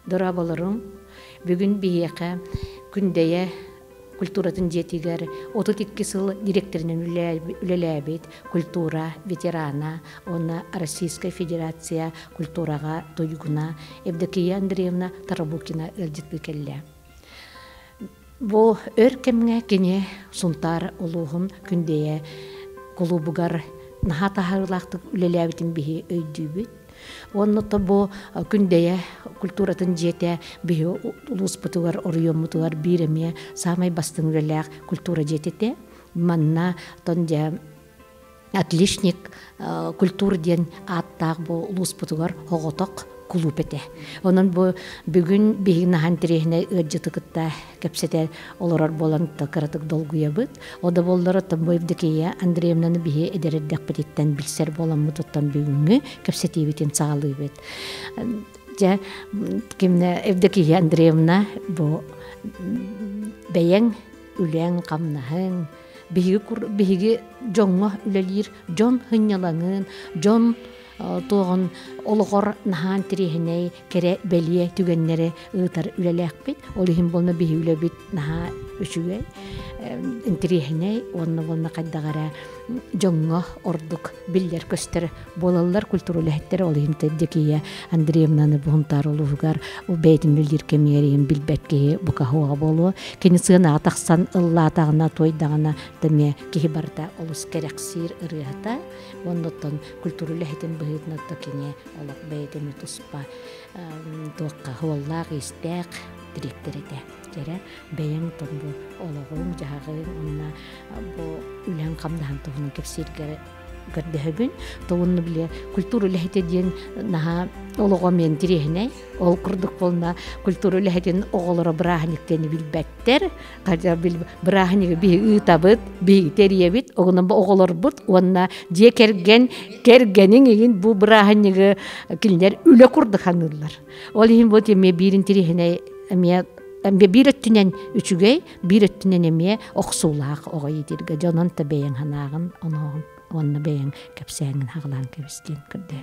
Дорабаларым, бүгін бейеқа күндeye культуратын жетигер, 32 сыл директорынан үлеләбет, культура, ветерана, оны Российская Федерация культураға тойгуна, Евдокия Андреевна Тарабукина өлдетті келі. Бұл өркемге кене сунтар олуғын күндeye клубугар наха тахарлақтық үлеләбетін бейі өйдүйбіт. Оннута бу күндeye культуратын жете бие улус бутугар орыйом мутугар биреме самай бастың үлеләк культура жетете. Манна тонде отличник культур ден аттақ бу улус бутугар хоғотоқ клуб ете. Онын бу бүгін бейін нахан тирехіне өджетікітті кәпсете оларар болан тақыратық долгуя бұд. Ода болдары тымбу Евдокия Андреевнаны бейі әдерердек бітеттен білсер болан мұтыттан бүгінгі кәпсете бітен сағалы бет. Евдокия Андреевна бу бәйен үлен қамнағын, бейгі жоңға үлелер, жон хынялаңын, жон тоғын олығыр нахан тирехіней кере бәлие түгеннері ұйтар үлеләк бет. Олығын болна бейі үлі бет наха үшіге тирехіней, онны болна қайдағара жоңға ордық білдер көстер болалар культур үләхеттері. Олығын Евдокия Андреевнаны бұғынтар олығығар бәйтін үлдер кемерейін білбәтке бұқа хуға болуы. Кені сығына атақсан ұлла атағына тойдағына дәме кеге барда олыс керексир ұрығыта. Оннықтан культур үләхеттен бұғытына тәкене олық бәйтіні тұспа туаққа хуаллақ істәқ директор ете. Жәрі бәйін тұн бұ олығын жағығын онына бұ үлән қамдахан тұғының кепсергері көрдіғігін. Тұғынны біле культур үләхеттен наға олыға мен тирехіне, ол күрдік болына культур үләхеттен оғылары бірағынектені білбәттер. Қажа бірағынығы бейі ұйтабыд, бейі терiyebit, оғынан бұл оғылар бұд, онына же кергенің егін бұл бірағынығы кілдер үлі күрдік ханылар. Ол ең бұл теме бірін тирехіне әме бір өттінен үшігей, бір өттінен әме оқсулақ оға едерге. Жонан та бәйін ханағын, онына бәйін кәпсәңін хағылан кәбістен күрді.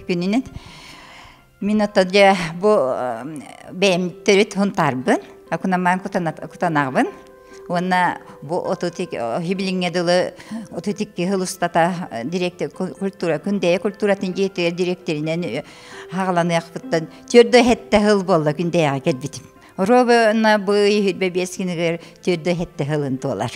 Күнінен мен отады бұл бәйім түріт ғынтарбын, акунаман күтанағбын. Онна бұл отутик хибилинге дылы отутикки хылыстата директор культура күндeye культуратын жетер директоринен хағаланы яқпыттан түрді хетті хыл болды күндеяға келбітім. Робына бұй хүрбе бескінігер түрді хетті хылын толар.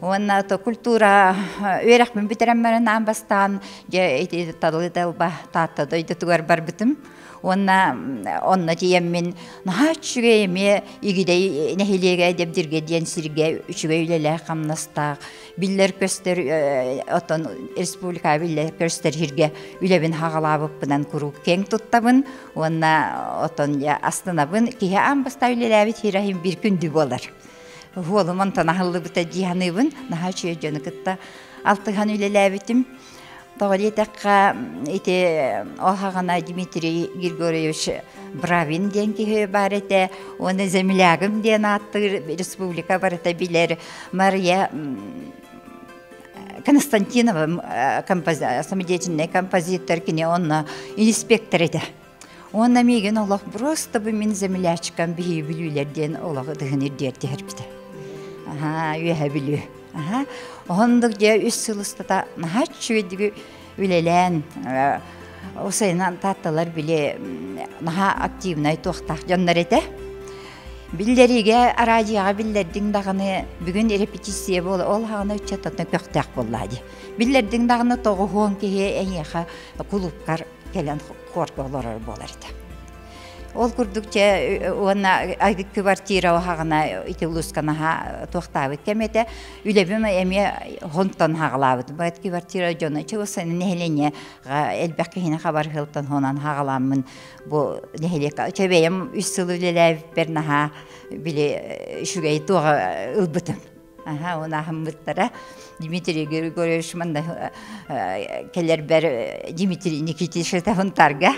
Онна то культура өрәқпін бітерәммәрін амбастан тадылы дәлба татты дойды туғар бар бітім. Онна тиеммен наха чүгейме игидей нехилеге депдирге ден сирге чүгейлеле қамнастақ биллер көстер отон республика биллер көстер хирге үлебин хағалабып бынан куру кең туттабын. Онна отон астынабын кихе амбаста үлеләбит хирахим бір күнді болар. Хуолуман танахылы бұта дияныбын наха чүге жөні кытта алтыған үлеләбитім. Тоғалетаққа олғағана Дмитрий Григорьевич Бравин ден кеге бар еті, оны землягым ден атты республика бар еті білер. Мария Константинова самодеятельный композитор кене оны инспектор еті. Оны меген олық просто бұл мен землячкам бейі білулерден олығы дығыныр дерді әрбіді. Үйе білу. Ондық де үс сылыстата нахат шүйдігі үлелән осайынан татталар біле наха активнай тоқтақ жаннар еті. Білдеріге арадияға білдердің дағыны бүгін репетиция болы, ол хағына үтчаттатны көқтәқ болады. Білдердің дағыны тоғы хуан кеге әңеға клубкар келен қорғы олар болар еті. Ол күрдікче оны квартира оғағына итилусканаға тоқтабыд кәметі үлебім әме ғонтан хағылабыд. Бұғат квартира жоны чығысыны нәхелене әлбәқ кейіне қабар ғылтан ғонан хағыламын. Бұл нәхелек чәбейім үс сыл үлеләбіп бернаға біле үшігей тоға ұлбытым. Оны ахымбыттара Дмитрий Григорьевич манда келер бер Дмитрий Никитич тавынтарга.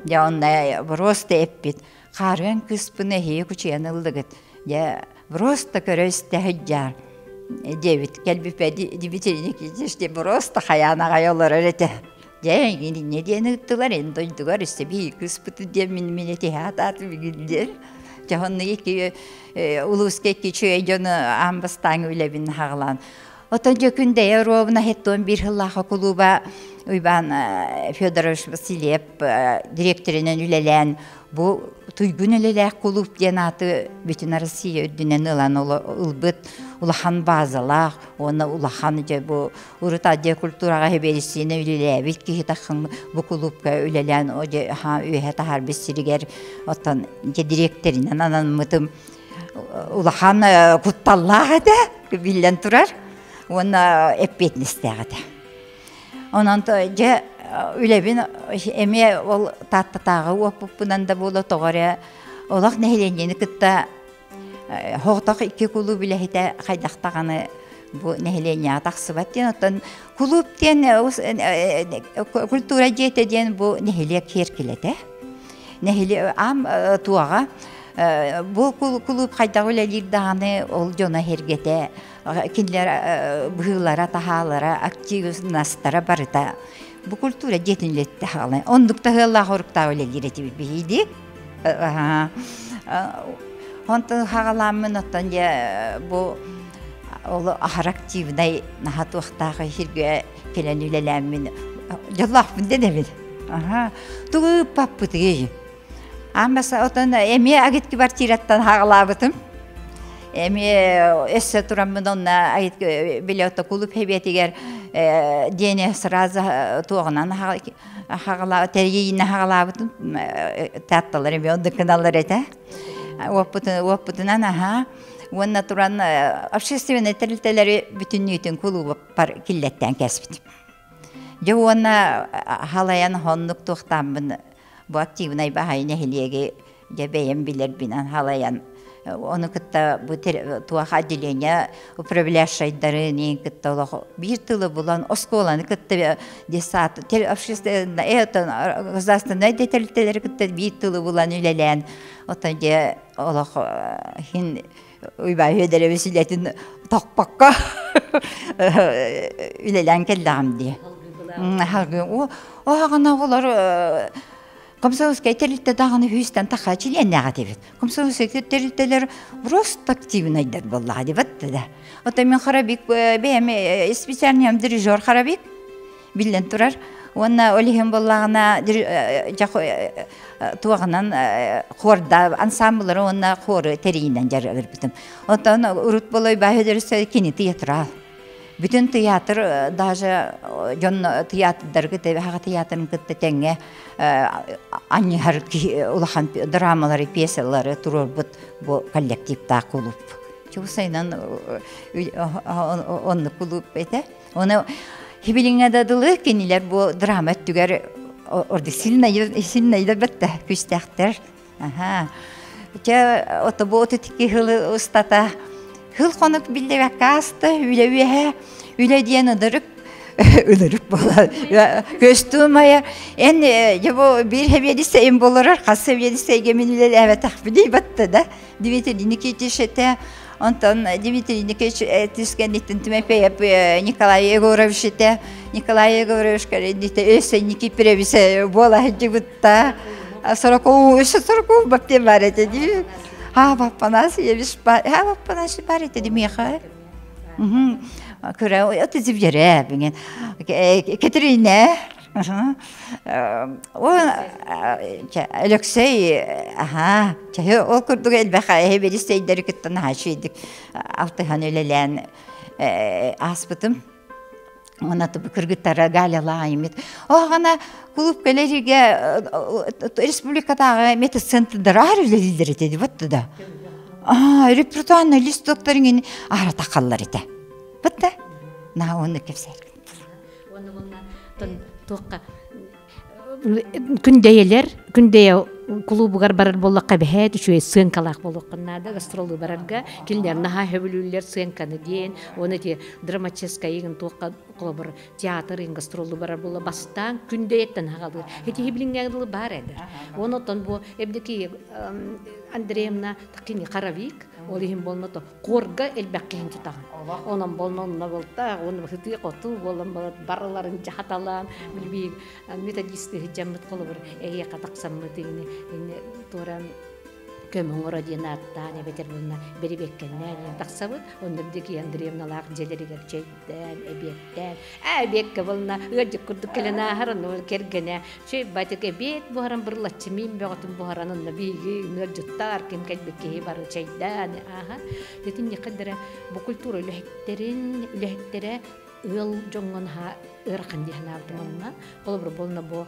Я онда просто эппит. Қарын кыспыны хей күчен ылдыгыт. Я просто көрөсті хыджар. Девит келбіпе Дмитрий Никитич де просто хаянаға йолар өреті. не дені тұлар, енді ойдығар, үсті бей күспіті де мен теататы бігілдер. Жағынны екі ұлысқа екі чөй жоны амбастан өлебін хағылан. Отан жөкінде Ровна хеттон бір хыллаға клуба Уйбан Федорович Васильев директорынан үлелен бұл туйгун үлелек клуб ден аты bütün Россия өддінен ұлан ұлбыт улахан базалақ, оны улахан же бұл Урутадия культураға хеберісіне үлелебіт кейі тақын бұл клубқа үлелен өйе тахар бесірігер отан директорынан анан мұтым улахан құтталлағы да білден тұрар. Оны әппетністегі. Онан же үлебін әме ол таттатағы оппынан да болы тоғыры олақ нәхеленгені күтті хоқтақ екі клуб біләхеті қайдақтағаны бұл нәхелене атақсы бәттен. Оттан клубтен культура жетеден бұл нәхеле керкеледі. Нәхеле ам туаға бұл клуб қайдағы өлелердағаны ол жона хергеті кинлер бұғылара, тахалара, активнастара барыта. Бұл культура жетінлетті халы. Ондықта ғылла қорықта өлелер еті бейді. Онтын хағаламын оттан бұл ахар активнай нахат уақтағы херге келен өлеләмін. Жаллақпын дедемін. Тұғы паппытығы. Амаса отан эме агитки квартираттан хағалабытым. Эме эссе турамын онна агитки билетті кулып хебетігер дене сразу туғынан хағалабы, тәргейіне хағалабытым. Татталар эме онды каналар еті. Опытынан онна туран общественный тәрілтелері бүтіннейтін кулубы бар киллеттен кәсбітім. Жо онна халаян хоннық туқтамын. Bu aktivnay bahay nehiliyege gebeyem bilir binan halayan. Onu kıtta bu tuğağa adilenya upravляшайдары не kıtta bir tılı bulan oskolanı kıtta desat общественное это государственное деталителер kıtta bir tılı bulan ülelen. Otan je Allah hin uybay hödere vesiletin takpakka ülelen kellam diye. O ağana olar Комсомольская терилте дағаны хүйістен тақа чиленнеға дебет. Комсомольская терилтелер просто активнайдар боллаға дебетті да. Ота мен Харабик, бәйім специальный дирижер Харабик, білден тұрар. Оны олихен боллағына туағынан хорда ансамблары оны хоры терейінен жарғыр бітім. Ота оны ұрут болой бәйедерісі кені театрал. Bütün tiyatr, даже жон театрдар кете, ха театрын кете теңе анни хар улахан драмалары, пьесалары турор бу коллективта клуб. Чусайнан он клуб эте. Оны хибилиңе дадылы кенилер бу драма түгәр орды сильный да бетте күстәхтер. Че ото бу тики хылы устата Хыл қонық білдебе қасты, үле дейін ұдырып болар. Көстуім айыр. Ән бір хебедісі әм боларар, қасы хебедісі әгемен үлелі әвет ақпыдей бәтті да. Дмитрий Никитич әті, онтан Дмитрий Никитич әтіскен еттін түмәпе Николай Егорович әті. Николай Егорович кәрендейті өсі Никипіребісі бола әді бұтта. Сороков бәптен бар әті дейі. Баппанасы ебіш бар. Баппанасы бар еті демеға. Күрі, өті зібжері біңген. Кетіріне. Алексей, ол күрдігі әлбәқа әберістейдері күттін ашыйдық. Алтыған өлелән аспытым. Онаты бұл күргіттары Галила аймет. Оғана клуб көлеріге республикадағы метацентрдар өлелдер етеді, бұтты да. Репертуарный листокторың ара тақалар еті. Бұтты? На, оны кепсер. Күндейлер күндея клубугар барар боллакка бэхет үчүэ сыынкалаак болуоккуннаада гастролу барарга киллер наха хөбүлүүлер сыынканы диэн оны ти драматическая игин туокка колобур театр ин гастролу барар болла бастаан күнdeеттен хагалыр эти хиблингагдылы бар эдер онотон бу эбдеки Андреевна такини каравик олихин болното корга элбеккин тутаган онон болнонна болта оны хыты коту болон бараларын жахаталан билби методисты жаммыт колобур эге катаксаммытыгыны туран көмөңөрө диенаттан эбетербулна берибеккеннен таксабы ондердеки Андреевна лак желеригер чейден эбеттен эбекке болна ыжык курдук келена харан кергене чей батык эбет буаран бырлачы мин бөгөтүн буаранын биги нөжүттар ким кельбекке бар чейден аха детин якдыра бу культура үлехтере ыл жоңгон ха ыракан диханавтыманна колобур болна бу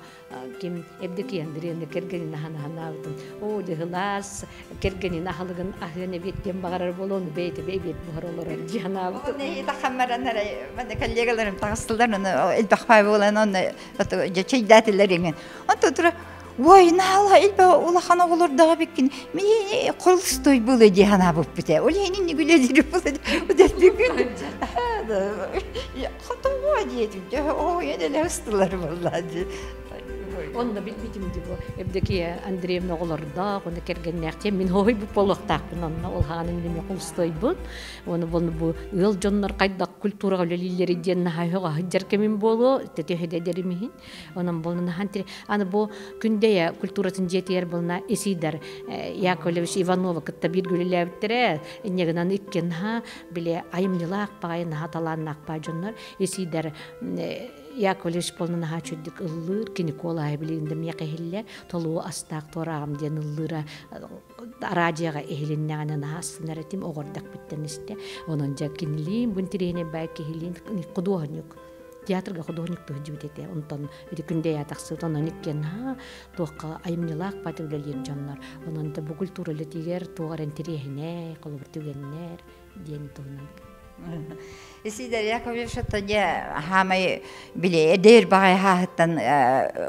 ким эбдеки Андреевна кергенин ханаханавтын о дыгылас кергенин ахалыгын ахыны беттен багарар болон бейте бейбет буаралар диханавтын Оны тахаммаранар мен коллегаларым тагыстылар оны элбахпай болан оны чейдатылар онто тура ой нала элба улахан оголор дагы бекин мен курулустой болу диханабып бите олени гүледир болду удетбекин Хатова дедим, ой, это лестылар боллади. Онда билбитим ди бу эбдеки Андреевна олорда оны кергеннәктен мин хой бу полуктакпын онна ол ханын неме кулстойбут оны бу ыл жоннор кайда культурага лилери ден хайга хаҗарке мин болу тетеһеде деримин онан болны хантри аны бу күндея культуратын жетер болна эсидер Яковлевич Иванова кытта бир гүлеләбиттере инегенан иккен ха биле айымдылак пайын хаталаннак па жоннор эсидер Яковлевич полнына хачуддик ыллыр ки Николай билиндем якехиллер толу астак торагам ден ыллыра радиога эхилиннагана хасынар этим огордак биттенисте онон жакинлим бунтирене байки хилин художник театрга художник тожибете онтон эти күндө ятаксы онон иккен ха тока айымнылак патылдалер жаннар онон да бу культуралы тигер тугарын тирехине колбур түгеннер ден тонан Сидер Яковлевич тоня хамай биле дер багай хаттан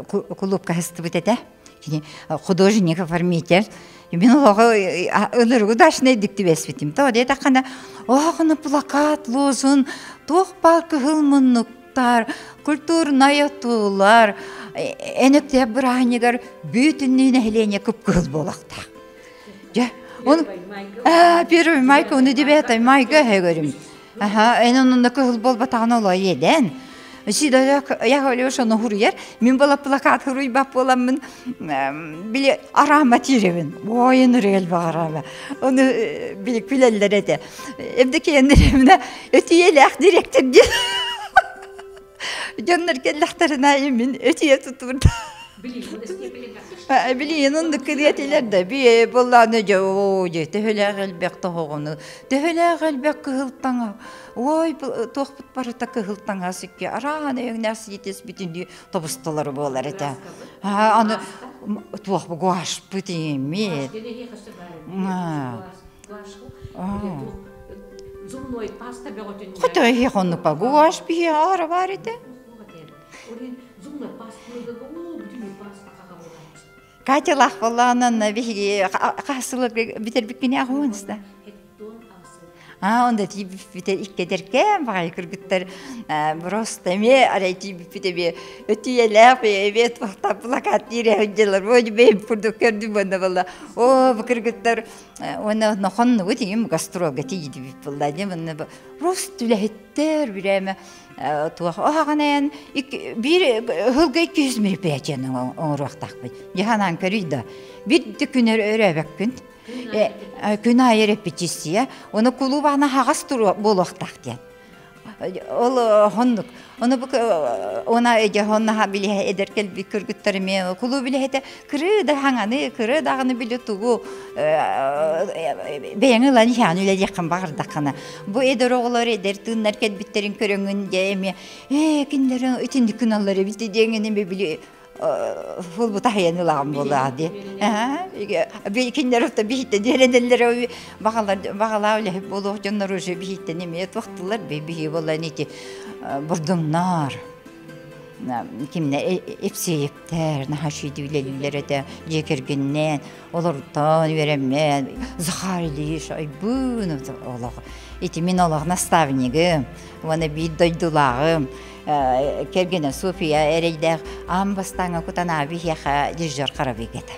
клубка хастыбытете. Кини художник оформитель. Мен ого ылыр удачный диктибесвитим. То де такана огны плакат, лозун, тохпа кылмынныктар, культурный туулар, энекте бирахнигер бүтүннү нехлене кып-кыл болакта. Я он первый майка он дебета майка хегерим. Ага, энонун кыл болбатаган олой еден. Сида Яковлевич аны хурьер, мен бала плакат хуруй бап боламын, биле арама тиребин. Ойын рел багарама. Оны биле күлеллер эте. Эбдеки эндеремне өтүелек директор ди. Жоннор келлахтарына эмин өтүе тутурду. Билин онды кыдетилерде би болланы жоо төһөлөг элбек тогону төһөлөг элбек кылтаңа ой тохпут барыта кылтаңа сикке араны эңнәс жетес бүтүн тобусталары болар эте аны тох гуаш бүтүн зумной паста беготун кото хихонну па гуаш би ара бар эте зумной паста Катя лахвалана на вихи касылы битербиккене агуынсда. Онда тип битер иккедеркен багай кыргыттар просто ме арайти битебе өтүелеп эбет вакта плакат дирежелер боди бе пурду көрдү банда бала. О кыргыттар оны нохонну өтүм гастролга тийди бипилда демне просто үлехеттер биреме туах аганен бир хылга 200 миң печенин оңруактакпы. Яханан көрүйдө. Бир күнөр өрөбөккүн. Күн айырып битисия, оны кулубана хагас туру болохтак ден. Ол хоннук. Оны бу она эже хонна биле эдеркел бикүргүттөр ме кулу биле хете кырыда хаңаны кырыдагыны биле тугу беңи лан ханыле якын багырдакана. Бу эдер оглар эдер тыннар кет биттерин көрөңүн деме. Киндерин үтүндү күналлары бити деңени биле фул бутахяны лаган болады. Би киндеров та бихте деренелер багалар эле болуп жоннор уже бихте неме токтулар беби болан эти бурдумнар. kimne epseyipter, nahaşidi bilelilere de cekirginnen, olurdan veremmen, zahariliş, ay bunu oğlaq. Min oğlaq nastavnigim, ona bir doydulağım, kergene Sofiya ereydek, ambastana kutan abi yaxa dirjör karabegete.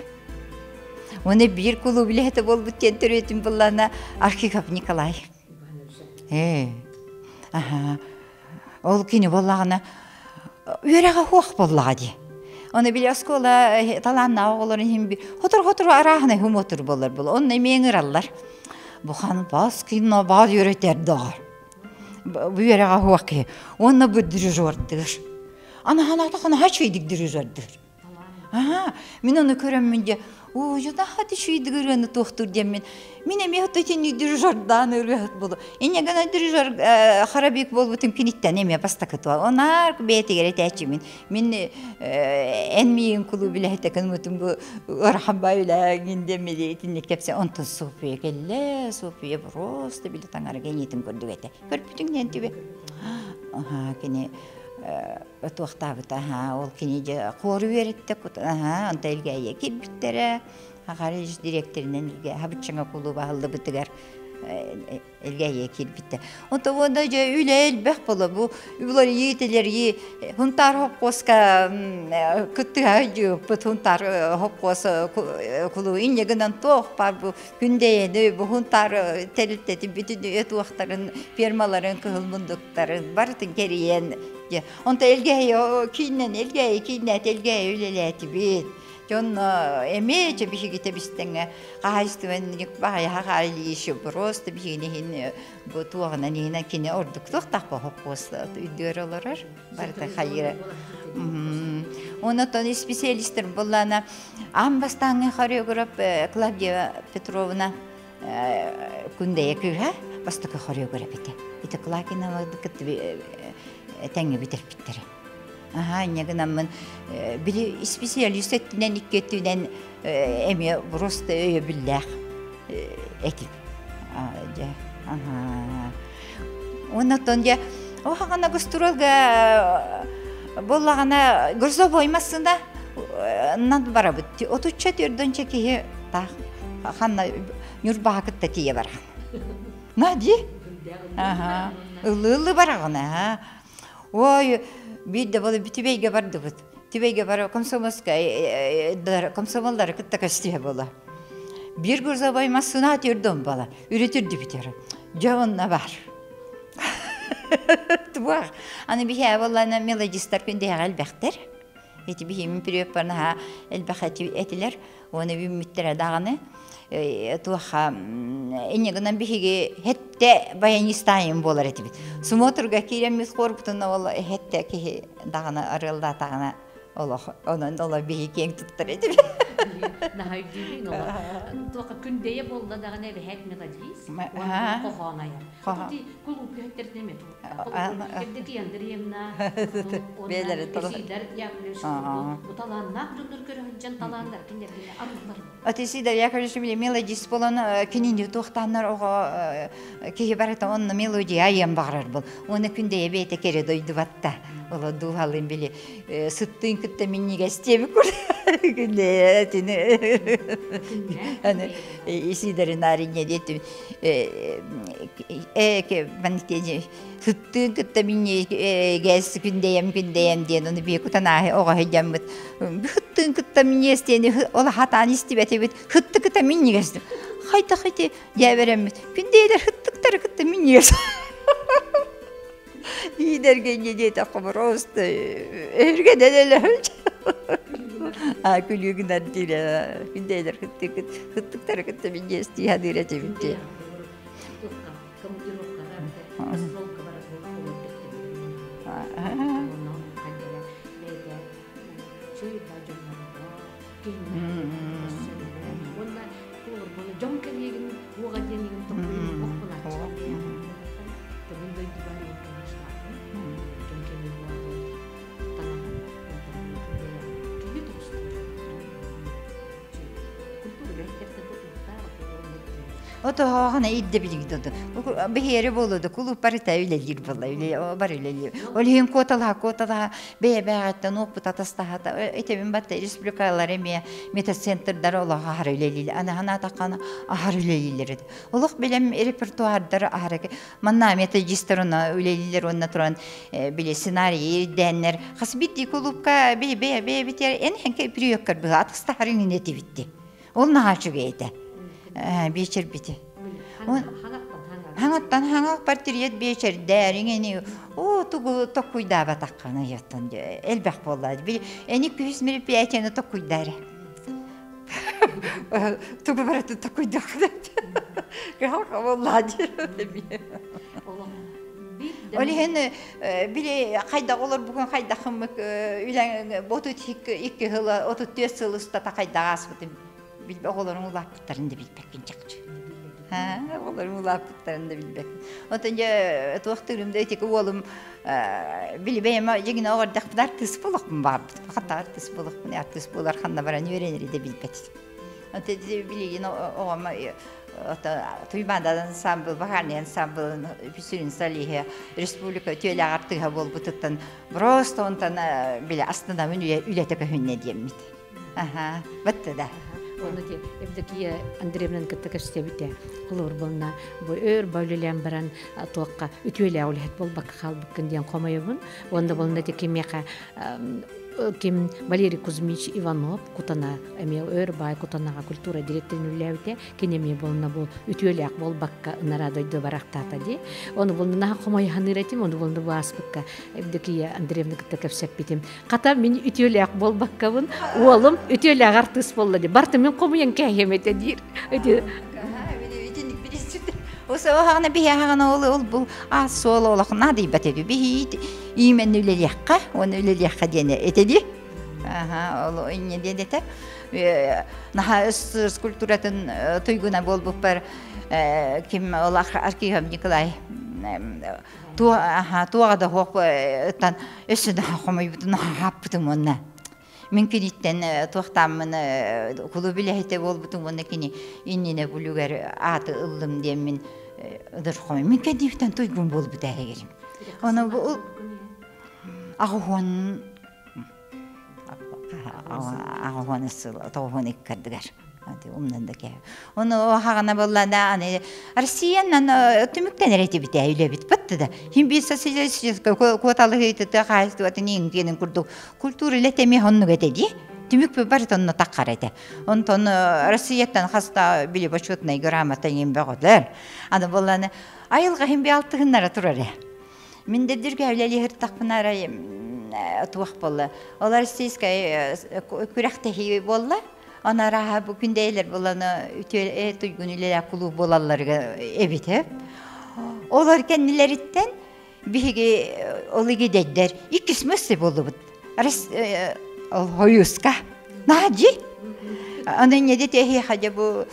Ona bir kulu bilete bol bütten türetim bullana Arkhipov Nikolay. Aha. Ol kini bollağına Üreğe hoq bolladı. Onu bile skola talanna oğulların hem bir hotur arahına hum otur bollar bol. Onu emeğin allar. Bu han bas kinno bal yöreter dağır. Bu üreğe hoq. Onu bu dirijördir. Ana hana takana haç eydik dirijördir. Aha, min onu körömmünce o ya da hadi şeydi görünü doktor demin. Mine mehtatini dirijördan öyle bolu. İnne gana dirijör harabik bol bütün kinitten eme bastakıtı. Onar beti gere teçimin. Min enmiyin kulu bile hetekin bütün bu arhabayla gindemedi tinlik kepse onta Sofiya kelle Sofiya prosta bile tangara geniyetim gördü ete. Körpütün nentibe. Aha kini tuaqtaabıta ol kinije qoru verette aha anta elgeye kilbittere harij direktorinden elge habıçına kulu bahaldı bitiger elgeye kilbitte onta onda je üle elbek bola bu ular yiğitler huntar hoqoska küttü hacı bu huntar hoqosa kulu inyeginden toq par bu gündeyedi bu huntar teliteti bütün tuaqtarın firmaların kılmundukların bartın geriyen onta elgeye elgeye üleleti bit. Jon emece bir şey gitebistenge qahistvenlik bahaya haqali işi prosta bir şeyin bu tuğana nina kine ordukluk taqpa hoqosta üdürler barta hayra. Ona ton spesialistler bollana ambastanga koreograf Claudia Petrovna kundeye küha bastaka koreograf ete. Ite klakina vadıkıt tenge biter bittere. Aha, nyagınamın biri spesiyalist ettiğinden ikkettiğinden emi prosta öyle billah etip. Aha. Ondan ya o haqana gusturolga bollağına görse boymasında nan barabıt. Otuçça dördön çekiye ta hanna nürbahakıt da tiye var. Nadi? Aha. Illı barağına ha. Oy bir de böyle bir tübeyge vardı bu. Tübeyge var komsomolları kıtta kaçtıya bola. Bir gurza baymasına atıyordum bala. Üretirdi biter. Canına var. Tuvar. Hani bir şey vallahi melodistler günde elbektir. Eti bir himin priyoparına ha elbek etiler. Onu bir müttere dağını. Tuha enyeğinden bir şey hette bayanistayım bolar eti bit. Sumoturga kiremiz korkutuna vallahi hette ki dağını arılda dağını onun ola bir keng tuttur eti bit. Nahar değil ola. Tuha kündeye bolla dağını bir het melodis. Kohana ya. Kuti kulu pühter demet. Hette yandiriyemna. Beler talar. Yapıyorsun. Bu talanlar durdur körühüncen talanlar kinderine arılar. Ötesi de yaklaşık bir melodis bolan kinini tohtanlar oğa ki barata onun melodiya ayem bağırır bol. Onu kündeye bete kere doydu vatta. Ola duhalın bile sıttığın kıtta minniga isteyebi kur. Kündeye tini. Hani isiderin narinye diyetim. Ki ben diyeceğim. Sıttığın kıtta minniga gelsi kündeyem diyen onu bir kutanağı oğa hecamıt. Sıttığın kıtta minniga isteyeni ola hatan istibeti bit. Hıttı kıtta minniga istedim. Hayta ya veremez. Gündeyeler hıttıkları kıtta minniga İyi derken yediği takımı rostu. Ergen edeler. Külüyor günler değil. Gündeyeler hıttıkları kıtta minniga isteyeni hadi üretebildi. Ото хана идде билигдоду. Бехере болоду, кулуп барыта үлелир болла, бар үлелир. Олхин котала бэбэгаттан опыта тастахата. Этебин батта республикалар эме метацентрдар олага хар үлелир. Ана хана такана ахар үлелир. Олох билем репертуардар ахар. Манна метагистрона үлелир онна туран биле сценарий деннер. Хасбитти кулупка битер энхенке приёккар бага атастахарын нети битти. Ол нахачу гейте. Бечер бите. Хаңаттан хаңақ партириет бечер дәріңені о тугу токуйдаба таққаны яттан элбақ болады. Бил эни күсмири пиячені токуйдары. Тугу бараты токуйдақды. Қақа болады. Олихен биле қайда олар бүгін қайда қымық үйлән ботут 2 жылы 34 жыл ұстата қайда асбытым. Oğulların ulapıtlarında bilbekkin çakçı. Oğulların ulapıtlarında bilbekkin. Ondan tuğaktırımda etek oğlum bilbeyim yine oğardak bir artist buluk mu var? Hatta artist buluk mu? Artist bular kanna baran öğrenir de bilbekkin. Ondan bileyim oğum Tuymada ansambl, baharni ansambl, Püsürün Salih'e, Respublika tüyle artığı bol butuktan, prosto ondan bile aslında ületek hünne diyemit. Battı da. Onu diye evdeki Andreyev'nin kıttıkıştı bite. Olur bununla bu böyleleyen baran tuğakka ütüyle avlihet bol bakı kalbıkkın diyen komayıbın. Onda bununla da kim Валерий Кузьмич Иванов кутана эме бай кутанаға культура директорын үләуте кенеме болна бул ütüөлек бол бакка нарадойды барактата ди. Оны болна наха комой ханыратим, оны болна басбыкка евдеки Андреевна кытакапсап битим. Ката мен ütüөлек бол баккабын, олым ütüөлек артист болла ди. Барты мен комуян кәйемете дир. Osa hana bir hana ol bu az sol olaq nadi batedi bir imen üleliyakka onu üleliyakka diyene etedi. O inne diyete naha skulpturatın tuyguna bol bu par kim olaq arkiham Nikolay tuğa da hop tan üstüne hakomayı bütün haptım ona. Mümkün itten tohtamın kulu bile hete bol bütün ondakini innine bulugar atı ıldım diyemin ıdır mümkün diften tuygun bol bu değerim. Onu bu ahovanısı tohun ikkardıgar. Ondan da ki. Onu hağına bolla da hani Rusya'nın tümükten ereti bite öyle bit battı da. Hem bir sosyalist kotalı heyeti de kayıstı vatın yengenin kurdu. Kulturu ile temi onu getedi. Tümük bir barı tonunu takkar ete. Ondan Rusya'dan hasta bile başıtına gramatan yem bağıdır. Anı bolla ayılga hem bir altığınlara turar ya. Min de dürge evleli hırtakpınara tuğak bolla. Olar siz kürektehi bolla. Ona raha bugün değiller bulanı ütüyle tuygun ile kulu bolalları evite. Olar kendilerinden bir olı giderler. İkisi nasıl oldu bu? Hoyuska. Naci? Onun ne dedi hadi bu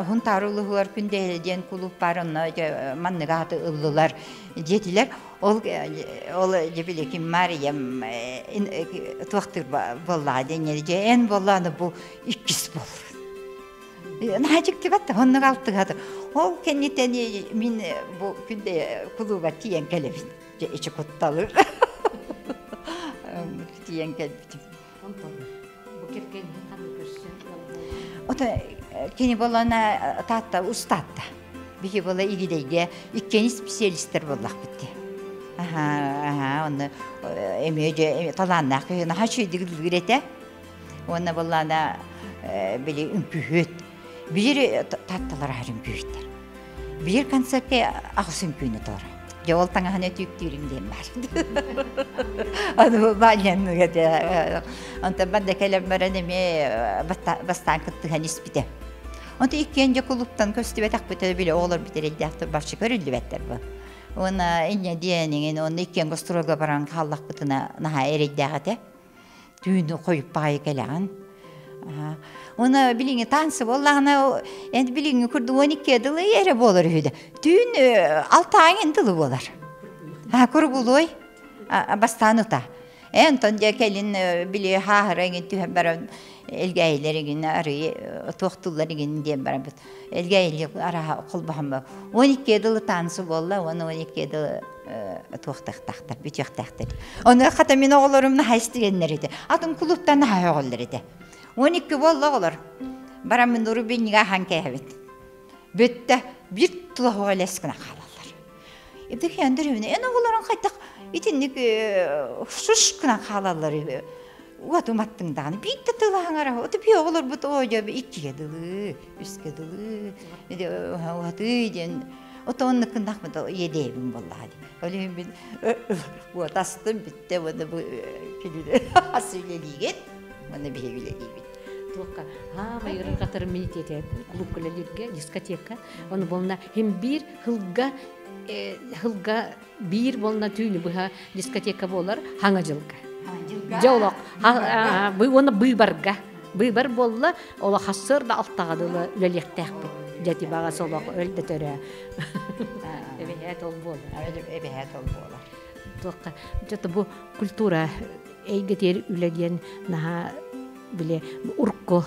huntarulu var günde diyen kulüp var onlar manlıgatı ıllılar dediler. Ol cebile ki Meryem tuaktır vallahi denilce en vallahi bu ikisi bol. Nacık ki battı onun altı hadı. Ol kendine min bu günde kulübe diyen kelebin içi kuttalır. Diyen kelebin. Bu kirken o da kini bolana tahta ustatta. Bir bola ilgili ikkeni spesialistler bollak bitti. Onu emece talannak naha şeydi gürete. Ona bolana böyle ümpühüt. Bir tahtalar harim büyütler. Bir konserke ağsın günü doğru. Jawal tangahane tüktürüm diyem var. Onu balyan gede. Anta bende kelem berenemi bastan kıttıhan ispite. Anta ikkence kuluptan köstübe takbete bile oğlar biterel dağıtır başı görüldü betler bu. Ona inne diyenin onu ikken gastrolga baran kallak bıtına naha erel dağıtı. Düğünü koyup bağı gelen. Ona bilin tansı vallahi endi bilin kurdu 12 yılı yere bolar hüde. Düğün 6 ayın yılı bolar. Ha kurbuluy bastanıta. Ентон же келин били хахырын түһә баран элгәйләреген ары тохтулларын дип барабыз. Элгәйлек ара кулбахма. 12 ел танысы болла, оны 12 ел тохтактактар, бичектактар. Оны хата мен огларымны хайстыгеннәр иде. Атын клубтан хайгалар иде. 12 болла олар. Барамын Рубинга ханкәбит. Бетте bir тулага лескина калалар. Эбде хәндерүне, эне огларын кайтак итинник шушкына калалар. Уатуматтың даны битте тылаңара, оты би оглар бут ойга 2 дылы, 3 дылы. Эде уаты ден отонны кындакмы едебин боллады. Оле мен уатастым битте оны бу килде асылелиген, оны бегилелиген. Тука майырын катары медитете клубкалерге дискотека оны болна hem bir hılga bir bolna tüyünü bu diskoteka bolar hangacılga. Jolok bu onu bıybar bolla ola hasır da alttağadılı ülelektekti. Jati bağa solok öldü töre. Evet ol bolar. Evet ol bolar. Tuka jata bu kultura eygeter ülediyen naha bile urko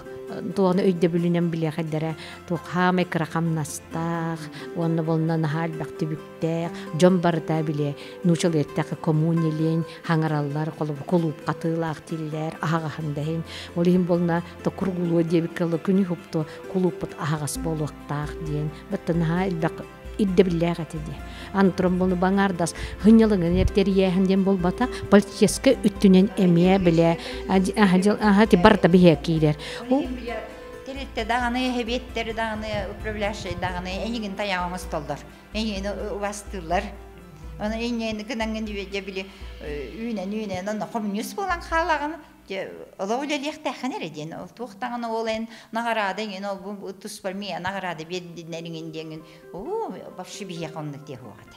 toğunu öйдө бүлүнен биле хаддара тоқ хамай крахамнастах онны болна нахал бактыбүктэ жомбарда биле нучалеттак коммунилен хаңараллар колуп катылаак тиллер агахандайын олим болна то кургулу дебиккалы күнү хупто кулуппут агас болуктаак диен баттана илбак идде билегатиди антром бону баңардас хынялыгын эртериэхинден болбата политическа үттүнен эмие биле ти барда бихекилер Теритте даганы хебеттер даганы управляющий даганы энигин таягымыз толдор энени убастылар аны энени кынангын дибе биле үйнен аны коммунист болан халагын олоолелехте ханереден ол туктаганы олен нагарада ген ол бу туспармия нагарада беддинерин деген о вообще бияконны те хуат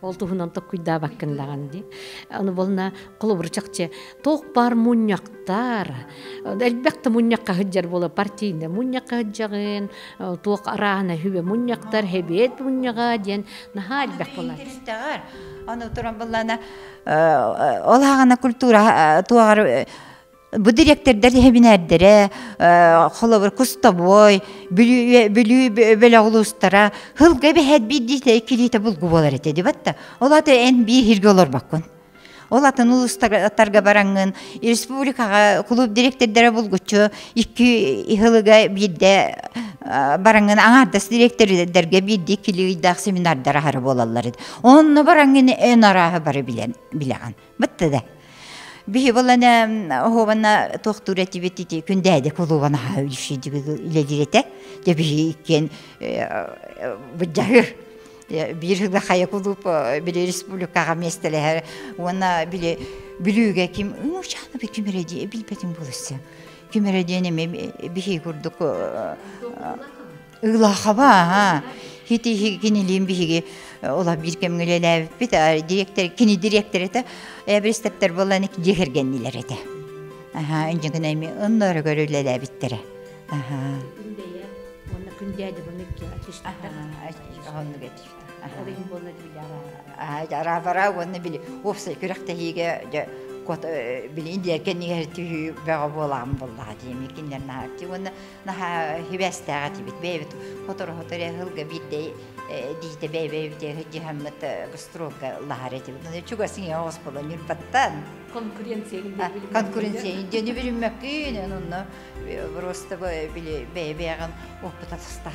ол туһунан токуйда баккындаган ди аны болна колобурчакче ток бар муньяктар элбекте муньякка хыджар бола партийне муньякка хыджагын ток арана хүбе муньяктар хебет муньяга ден нахал бак бола аны туран боллана олагана культура туагар bu direktörler hebinerdere холобыр кустабой билүү белагулустара хылга бехет бидите килите булгу болар эте деп атта. Олаты эн бир хирге олор баккын. Олатын улустарга бараңын республикага клуб директордары булгучу 2 хылга бирде бараңын аңардас директордерге бирде килидак семинардар хары болалар. Онны бараңын эн арахы бары билеган. Битти да. Бихи болана хована тохтурети бетити күндәде кулубана хавиши иледирете. Я бихи кен бджагыр. Bir hıda xaya kulup bir respublikaga mestele ona bile bilüge kim uçana bir kümeredi bilbetim bulursa. Kümerediğine bir şey kurduk. Ilaha ha. Hiti kiniliğin bir şey ola bir kemgeleler bir de direktör kini direktörü de bir stepler bolan iki cehergenliler de. Aha önce güneymi onları görürler bittere. Aha. Gündeye ona gündeye de bunu ki açışta. Aha onu getir. Olayım bunu bilir. Ara bara onu bilir. Ofsa kürekte hige kot bilin derken niye bağa bolan vallahi diyeyim ikinler nahti onu nah hibestagati bit bebet fotoğraf hılga bitti diyte bebe de cehammet gastroga lahareti bunu çok asin ya hospital nürbattan konkurensiya deni bir mümkün onu просто bile bebeğin optatısta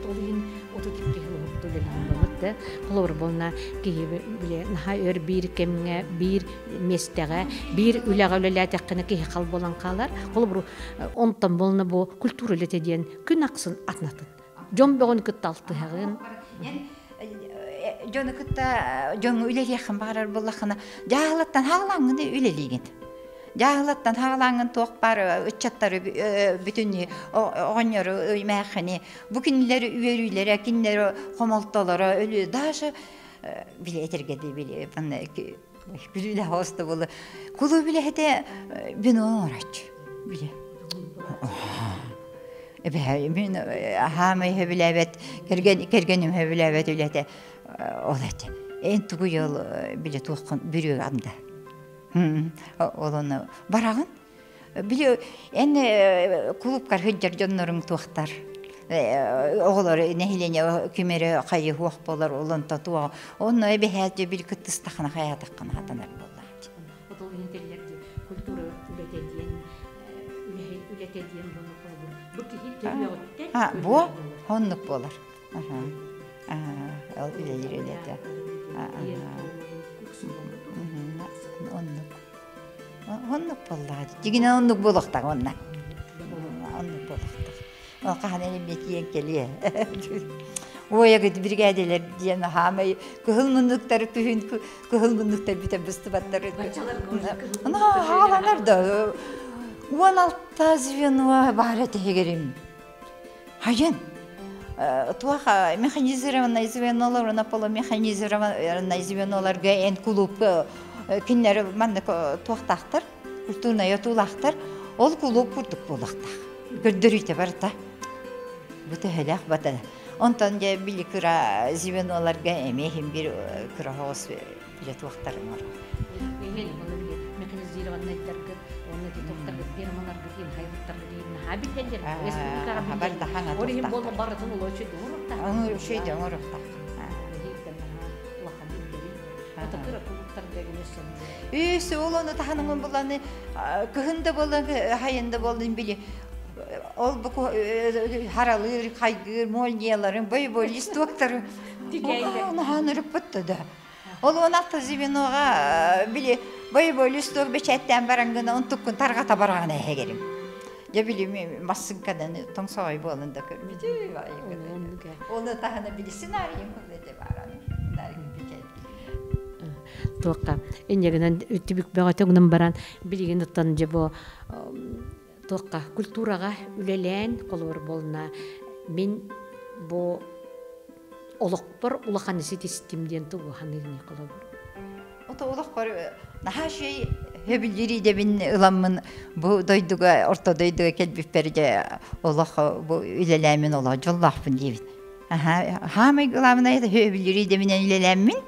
Olayın ototipli hılıqtı Kolor bolna bile naha ör bir kemge bir mestege bir üleğölelәтәккене ки хал болан калар. Kolor онтан болна бу культуралете диен күн аксын атнатын. Жон бөгөн кытталты хагын. Жон кытта жон үлелехин барар боллахына жаалаттан хаалаңны үлелеген. Жаалаттан хаалаңын тоқ бар үтчаттары бүтүн оңнору өймәхини бу кинлери үйөрүлөр кинлери комолтолору өлү даже биле этергеди биле бана биле хоста болу кулу биле хете бин оңрач биле мен хамай хебилебет кергеним хебилебет үлете олете эн тугу жол биле тоқкан бүрү анда Олону барагын. Биле клубкар хыджар жоннорун туактар. Оғылар нәхилене кемері қайы хуақ болар олын татуа. Оны әбе хәлде бір күттістақына қаятаққана қатанар болады. Отол интеллерді культура үлетеден бұны қолы. Бұл кейіп төлі өтті? Бұ, онлық болар. Ол үлелер өлеті. Онлық болады. Дегіне онлық болықтақ онна. Онлық болықтақ. Ол қаған әлемет ең келе. Оя күті бригадилер дейін хамай күхілміндіктер түхін күхілміндіктер бітен бұсты баттары. Ғаланар да 16 звено бар әтегерім. Хайын. Туаха механизированный звенолар, наполо механизированный звеноларга ен клуб киннер манны туақтақтыр, культурный ятулақтыр, ол клуб күрдік болақтақ. Көрдірүйте барда. Бұты хәләқ бата. Онтан жа білі күра звеноларга әмейхім бір күра хоғыз білі туақтарым бар. Механизированный дәргі, оны кетоқтарға бермаларға дейін, хайваттарға дейін, хабиттендер, республикаға білден. Орығын болма барытын ұлы өшеді, ұңырықта? Өшеді, ұңырықта. Өсі, ол оны тағаныңын боланы, күхінді боланы, хайында болын білі. Ол бұқ харалыр, қайгыр, молнияларын, бой-бой листоқтары. Оны ханырып бұтты да. Ол 16 звеноға білі бой-бой листок бәчәттен бараңғына ұнтыққын тарғата барағына әгерім. Я білі массынқадан тоңсағай болында көрмейді. Оны тағына білі сценарийін көмеді бараны. Тоққа, енегінен өттібік бәғатыңның баран білеген ұттан жебо тоққа культураға үлелән қолуыр болына мен бұ олық бар улахан сетестімден тұғы ханығыне қолуыр. Ота олық бар, наға шей хөбілдері де мен ұламын бұ дойдуға, орта дойдуға келбіп берде олық бұ үлеләмін олық жоллақпын дейбін. Хамай ұламын айда хөбілдері де менен үлеләмін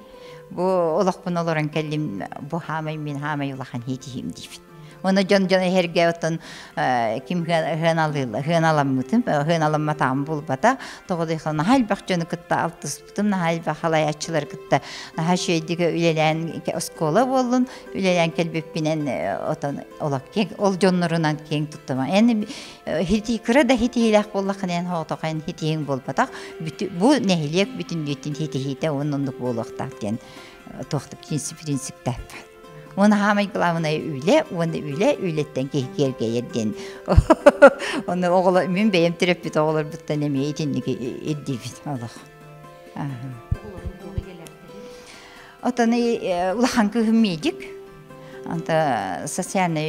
бұ олықпын олырын кәлім бұ хамай мен хамай улахан хетейім дейбін. Оны жон-жон herge otan kim hınalamıtım, hınalammatam bulbata. Toğudu yıkılına halbaq jonu kıtta altıspıtım, halbaq halayatçılar kıtta. Ha şeydeki ülelen oskola bolun, ülelen kelbep binen otan olak keng, ol jonlarından keng tuttum. Yani hiti kıra da hiti hilak bollakın en hoğutaqayın hiti heng bolbatak. Bu nehiliyek bütün dütün hiti onunluk bolaqtaq diyen toğutu prinsip täppän. Onu hamay kılavına ületten kehkerge yerden. Onu oğula, min beyim terapit oğular buttan emeye etinlik eddibin. Allah. Otanı ulahan kıhımmeydik. Anta sosyalna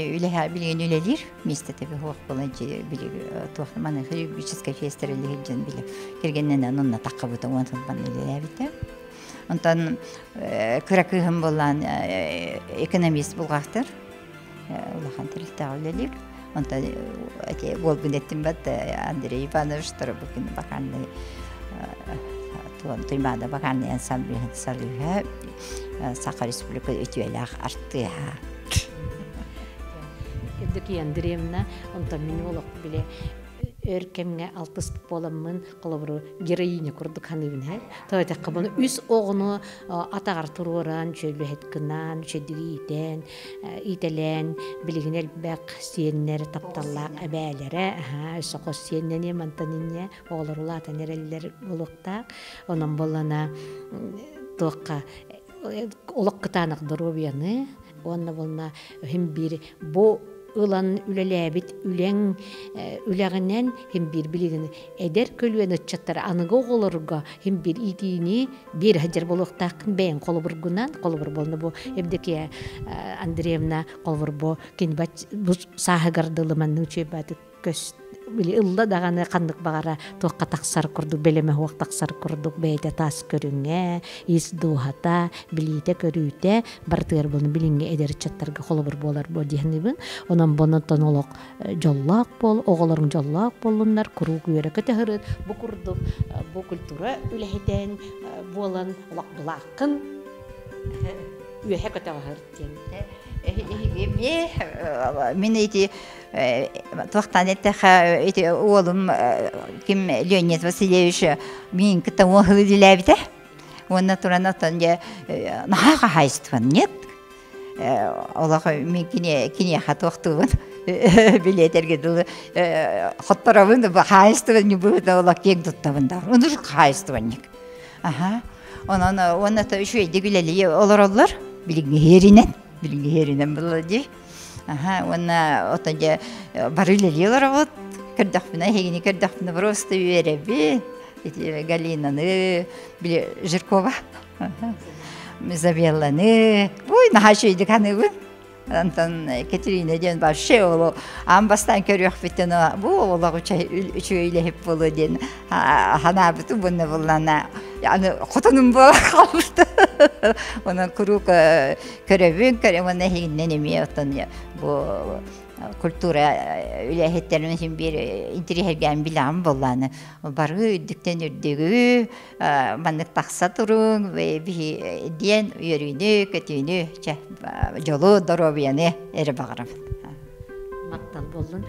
bilgen ülelir. Miste tabi hoğuk bolanca bilir. Tuğmanı hırgüçiska festereli hırcan bilir. Kergenden onunla taqqabuta ondan bana üleler. Ondan kırakıhım bolan ekonomist bulgaktır. Ulahan tarihte ölelir. Ondan bol gün ettim bat Andrei Ivanovich bugün bakanlı Tuymada bakanlı ensemble sarıya Sakha Respublika ötüyeler arttı ya. Kedeki Andreevna ondan meni olaq bile örkemge altıs bolamın kolaburu gereğini kurduk hanıbın her. Tabii bunu üs oğunu atağar tururan, şöyle hetkınan, şöyle itelen, bilgin elbek siyenler taptallak ebelere, soqos siyenleri mantaninye, oğlarulata nereller bulukta, onun bolana toqqa olaq kıtanak durubiyanı, onun bolana hem bir bu Ulan ülelebit ülen üleğinden hem bir bilgini eder kölüyen ıççatlar anıga oğulurga hem bir itiğini bir hacer boluqtaqın beyin qolubur bolunu bu evdeki Andreevna qolubur bu kenbat bu sahagardılımanның çöbati köst bili illa dağını qandık bağara toqqa taqsar kurduk beleme hoq taqsar kurduk beyde tas körünge is duhata bilite körüte bartır bunu bilinge eder çattarga qolubur bolar bu dihnibin ondan bonatan oloq jollaq bol oğulların jollaq bolunlar kuru güyereke tehrit bu kurduk bu kultura üleheten bolan oloq bulaqın үйе көтөгөр тен. Мен эти туақтан эти оğlum ким Леонид Васильевич мен кыта оğlu диләбите. Онна туран атанга нахага хайстван нет. Аллах мен кине хатуқтуын билетерге дылы хоттарабын ба хайстван не будет Аллах кең туттабында. Оны ж хайстванник. Ага. Онна та үшөй дегилели олар билгеринен булди. Ага, онна отанга барылелер вот, кырдахпына хегини кырдахпына просто вереби. Эти Галинаны, били Жиркова. Ага. Изабелланы. Ой, нахашыйды каныбы. Антон Катерина ден башы олу амбастан көрөк битен бу олог үчөйле хеп болу ден хана биту бунна буллана яны котунун бала калышты онан курук көрөбүн көрөмөн хигинен эме отон бу культура үлехеттерин син бир интерьерген билам болланы бары үдүктен үрдүгү мандык такса турун би ден үйрүнү көтүнү жолу доробияны эре багарам. Мактал болдун.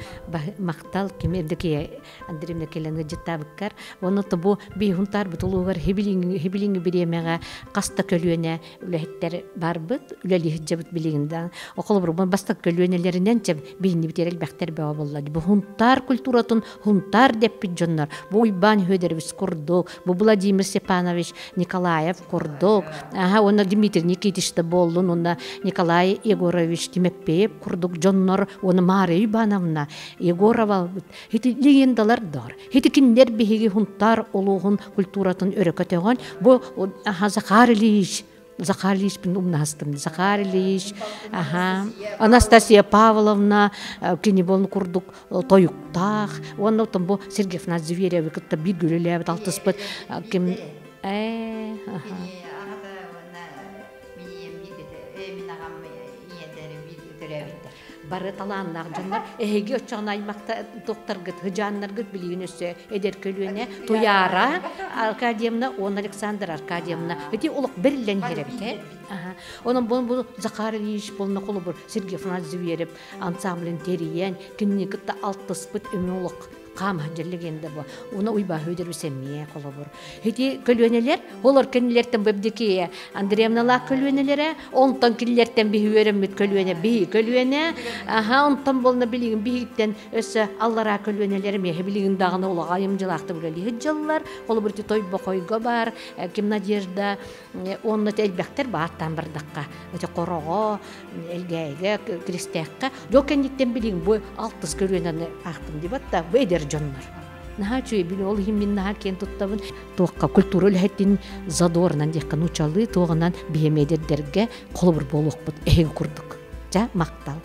Мактал кимердеки Андреевна келенге жыттабыккар. Оны тобу бейхунтар бутулугар хебилинги биремега каста көлүөнө үлехеттер барбыт, үлели жабыт билигинде. Околу бир бастак көлүөнөлөрүнөн чеп бейни битерел бактер баа болду. Бу хунтар культуратын хунтар деп жоннор. Бу Уйбан Хөдерович курдук, бу Владимир Степанович Николаев курдук. Оны Дмитрий Никитич да болдун, онда Николай Егорович Тимеппеев курдук жоннор, оны Мария Ивановна Егорова. Хити легендалар дар. Хити киндер биһиги хунтар олугун культуратын өрөкөтөгөн. Бу Захар Ильич бин умнастым. Захар Ильич, Анастасия Павловна кини болну курдук тоюктак. Онда бу Сергеевна Зверева кытта бир гүлелеп алтыспыт ким бары таланнар жандар эге очогон аймакта доктор гыт хыжаннар гыт билигинесе эдер көлүнө Туяра Аркадьевна, он Александр Аркадьевна эти улук бирилен херебите. Онун бу Захар Ильич болну колу бир Сергеевна Зверев ансамблин териен кинни гытта алтыспыт эмулук кам жерлегенде бу. Уна Уйба Хөдербисемие колобур. Хити көлөнелер, олар кенилерден бебдики Андреевнала көлөнелере, онтон килерден бихүөрөмүт көлөнө, би көлөнө, онтон болна билигин бихиттен өсө аллара көлөнелери ме билигин дагына улага айымжылакты билели жыллар, колобур тойбо койго бар, ким Надежда, онны элбектер бааттан бирдакка, өтө корого, элгейге, кристекка, жокендиктен билигин бу 60 көлөнөнү актым деп атта, бу жоннар. Наха чуй били ол химмин наха кен туттабын тоққа культура үлхеттин задорнан деккан учалы тоғынан беймедердерге қолы бір болуқ бұд әйгі күрдік. Жа мақтал.